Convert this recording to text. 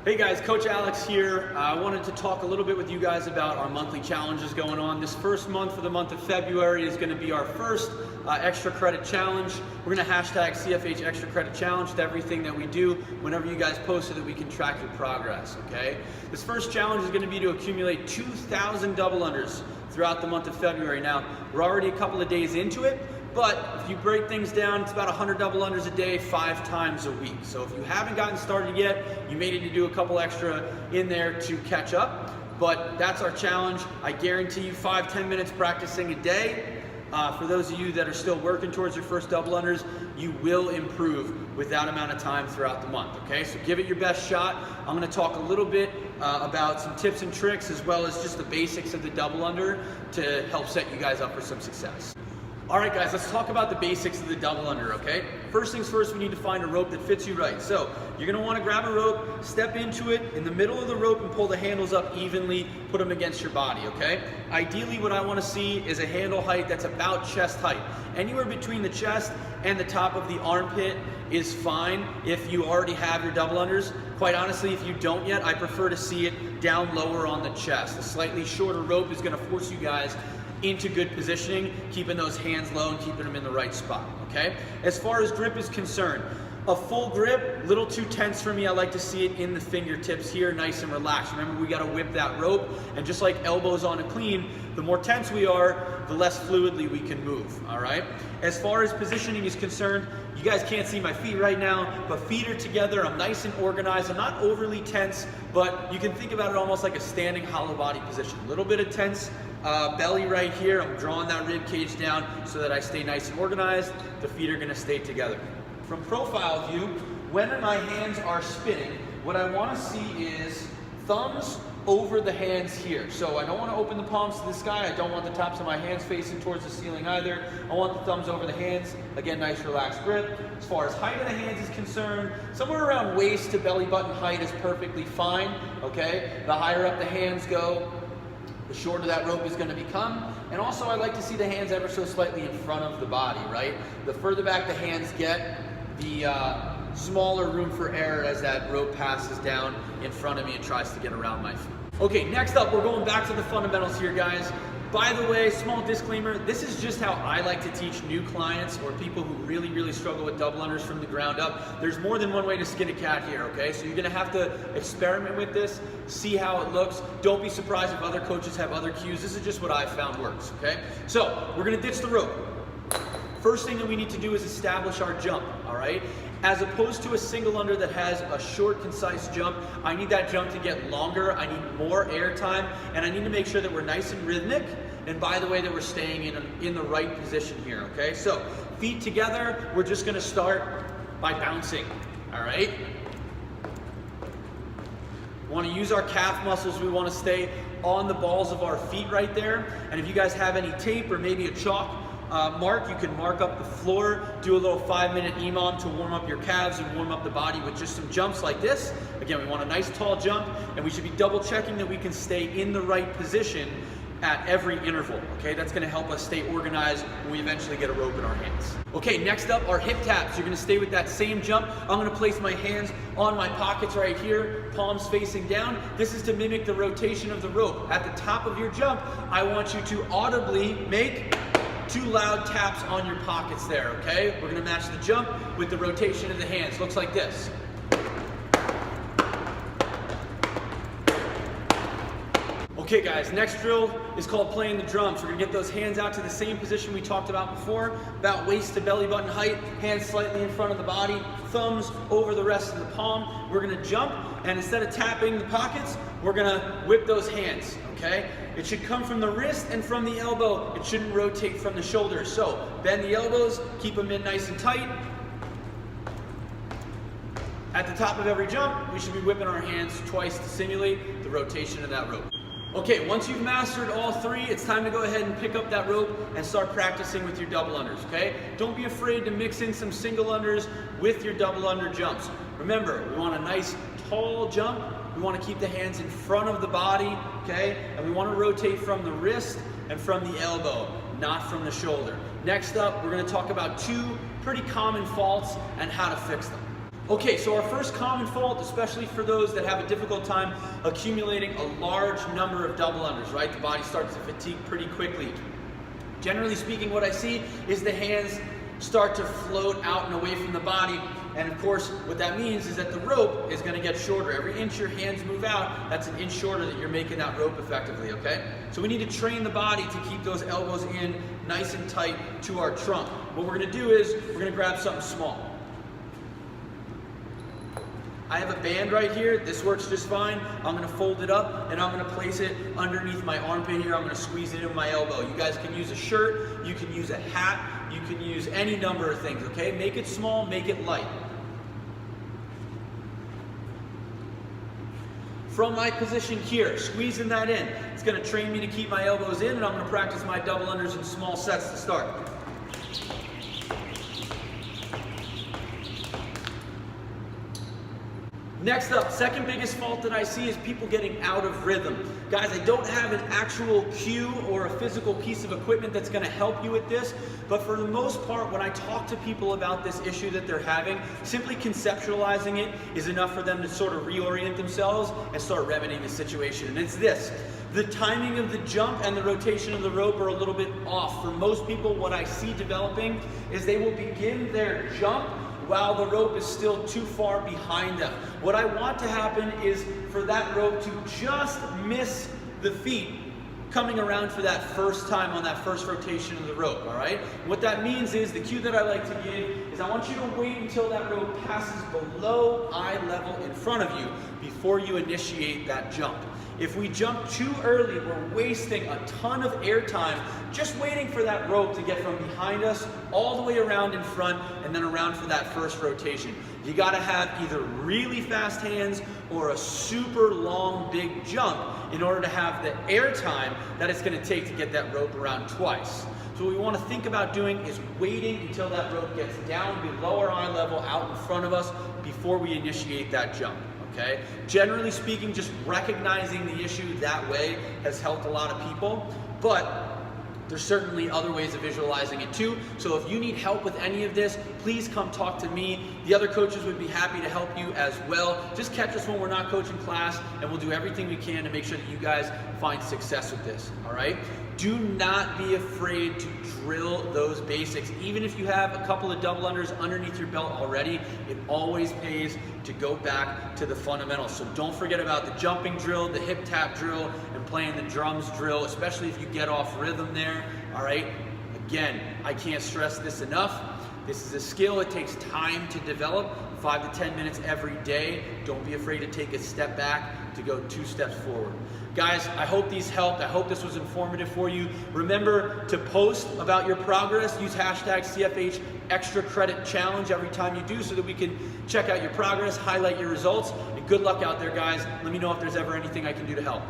Hey guys, Coach Alex here. I wanted to talk a little bit with you guys about our monthly challenges going on. This first month for the month of February is going to be our first extra credit challenge. We're going to hashtag CFH extra credit challenge to everything that we do whenever you guys post so that we can track your progress, okay? This first challenge is going to be to accumulate 2,000 double unders throughout the month of February. Now, we're already a couple of days into it, but if you break things down, it's about 100 double unders a day, 5 times a week. So if you haven't gotten started yet, you may need to do a couple extra in there to catch up. But that's our challenge. I guarantee you 5-10 minutes practicing a day. For those of you that are still working towards your first double unders, you will improve with that amount of time throughout the month, okay? So give it your best shot. I'm gonna talk a little bit about some tips and tricks as well as just the basics of the double under to help set you guys up for some success. All right, guys, let's talk about the basics of the double under, okay? First things first, we need to find a rope that fits you right. So you're gonna wanna grab a rope, step into it in the middle of the rope and pull the handles up evenly, put them against your body, okay? Ideally, what I wanna see is a handle height that's about chest height. Anywhere between the chest and the top of the armpit is fine if you already have your double unders. Quite honestly, if you don't yet, I prefer to see it down lower on the chest. A slightly shorter rope is gonna force you guys into good positioning, keeping those hands low and keeping them in the right spot, okay? As far as grip is concerned, a full grip, little too tense for me. I like to see it in the fingertips here, nice and relaxed. Remember, we gotta whip that rope, and just like elbows on a clean, the more tense we are, the less fluidly we can move, all right? As far as positioning is concerned, you guys can't see my feet right now, but feet are together, I'm nice and organized, I'm not overly tense, but you can think about it almost like a standing hollow body position. A little bit of tense belly right here, I'm drawing that rib cage down so that I stay nice and organized. The feet are gonna stay together. From profile view, when my hands are spinning, what I wanna see is thumbs over the hands here. So I don't want to open the palms to the sky. I don't want the tops of my hands facing towards the ceiling either. I want the thumbs over the hands. Again, nice relaxed grip. As far as height of the hands is concerned, somewhere around waist to belly button height is perfectly fine, okay? The higher up the hands go, the shorter that rope is going to become. And also I like to see the hands ever so slightly in front of the body, right? The further back the hands get, the smaller room for error as that rope passes down in front of me and tries to get around my feet. Okay, next up, we're going back to the fundamentals here, guys. By the way, small disclaimer, this is just how I like to teach new clients or people who really struggle with double unders from the ground up. There's more than one way to skin a cat here, okay? So you're gonna have to experiment with this, see how it looks. Don't be surprised if other coaches have other cues. This is just what I found works, okay? So, we're gonna ditch the rope. First thing that we need to do is establish our jump, all right? As opposed to a single under that has a short, concise jump, I need that jump to get longer, I need more air time, and I need to make sure that we're nice and rhythmic, and by the way, that we're staying in the right position here, okay? So, feet together, we're just gonna start by bouncing, all right? We wanna use our calf muscles, we wanna stay on the balls of our feet right there, and if you guys have any tape or maybe a chalk, mark, you can mark up the floor, do a little 5-minute EMOM to warm up your calves and warm up the body with just some jumps like this. Again, we want a nice tall jump, and we should be double checking that we can stay in the right position at every interval, okay? That's gonna help us stay organized when we eventually get a rope in our hands. Okay, next up are hip taps. You're gonna stay with that same jump. I'm gonna place my hands on my pockets right here, palms facing down. This is to mimic the rotation of the rope. At the top of your jump, I want you to audibly make 2 loud taps on your pockets there, okay? We're gonna match the jump with the rotation of the hands. Looks like this. Okay guys, next drill is called playing the drums. We're gonna get those hands out to the same position we talked about before, about waist to belly button height, hands slightly in front of the body, thumbs over the rest of the palm. We're gonna jump, and instead of tapping the pockets, we're gonna whip those hands, okay? It should come from the wrist and from the elbow. It shouldn't rotate from the shoulders. So, bend the elbows, keep them in nice and tight. At the top of every jump, we should be whipping our hands twice to simulate the rotation of that rope. Okay, once you've mastered all 3, it's time to go ahead and pick up that rope and start practicing with your double unders, okay? Don't be afraid to mix in some single unders with your double under jumps. Remember, we want a nice tall jump. We want to keep the hands in front of the body, okay? And we want to rotate from the wrist and from the elbow, not from the shoulder. Next up, we're going to talk about 2 pretty common faults and how to fix them. Okay, so our first common fault, especially for those that have a difficult time accumulating a large number of double unders, right? The body starts to fatigue pretty quickly. Generally speaking, what I see is the hands start to float out and away from the body. And of course, what that means is that the rope is gonna get shorter. Every inch your hands move out, that's an inch shorter that you're making that rope effectively, okay? So we need to train the body to keep those elbows in nice and tight to our trunk. What we're gonna do is, we're gonna grab something small. I have a band right here. This works just fine. I'm gonna fold it up and I'm gonna place it underneath my armpit here. I'm gonna squeeze it in my elbow. You guys can use a shirt, you can use a hat, you can use any number of things, okay? Make it small, make it light. From my position here, squeezing that in, it's gonna train me to keep my elbows in, and I'm gonna practice my double unders in small sets to start. Next up, second biggest fault that I see is people getting out of rhythm. Guys, I don't have an actual cue or a physical piece of equipment that's gonna help you with this, but for the most part, when I talk to people about this issue that they're having, simply conceptualizing it is enough for them to sort of reorient themselves and start remedying the situation. And it's this: the timing of the jump and the rotation of the rope are a little bit off. For most people, what I see developing is they will begin their jump while the rope is still too far behind them. What I want to happen is for that rope to just miss the feet coming around for that first time on that first rotation of the rope, all right? What that means is, the cue that I like to give is I want you to wait until that rope passes below eye level in front of you before you initiate that jump. If we jump too early, we're wasting a ton of air time just waiting for that rope to get from behind us all the way around in front and then around for that first rotation. You gotta have either really fast hands or a super long, big jump in order to have the air time that it's gonna take to get that rope around twice. So what we wanna think about doing is waiting until that rope gets down below our eye level out in front of us before we initiate that jump. Okay? Generally speaking, just recognizing the issue that way has helped a lot of people, but there's certainly other ways of visualizing it too. So if you need help with any of this, please come talk to me. The other coaches would be happy to help you as well. Just catch us when we're not coaching class, and we'll do everything we can to make sure that you guys find success with this, all right? Do not be afraid to drill those basics. Even if you have a couple of double unders underneath your belt already, it always pays to go back to the fundamentals. So don't forget about the jumping drill, the hip tap drill, and playing the drums drill, especially if you get off rhythm there, all right? Again, I can't stress this enough. This is a skill. It takes time to develop, 5 to 10 minutes every day. Don't be afraid to take a step back to go 2 steps forward. Guys, I hope these helped. I hope this was informative for you. Remember to post about your progress. Use hashtag CFH Extra Credit Challenge every time you do so that we can check out your progress, highlight your results, and good luck out there, guys. Let me know if there's ever anything I can do to help.